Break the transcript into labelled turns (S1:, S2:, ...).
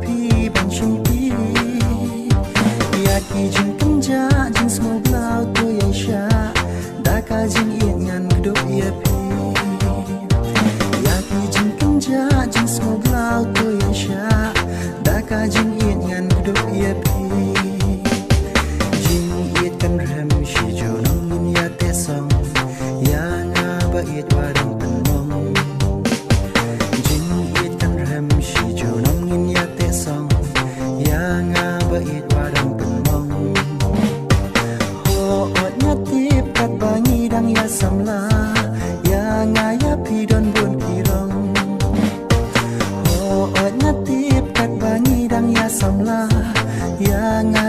S1: pi ban chung pi ya ki jing kan ja jing small blau to ya sha da ka jing yen ngan do ya pi ya ki jing kan ja jing small blau to ya sha da ka jing yen ngan do ya pi jing yet kan rem shi jo nong min ya te song ya nga ba yet wa dang pan mong jing yet kan rem shi jo nong min ya te song ya nga ba yet wa dang pan mong ho ot nya tip kat ba ni dang ya sam la ya nga ya pi don bun pi rong ho ot nya tip kat ba ni dang ya sam la ya nga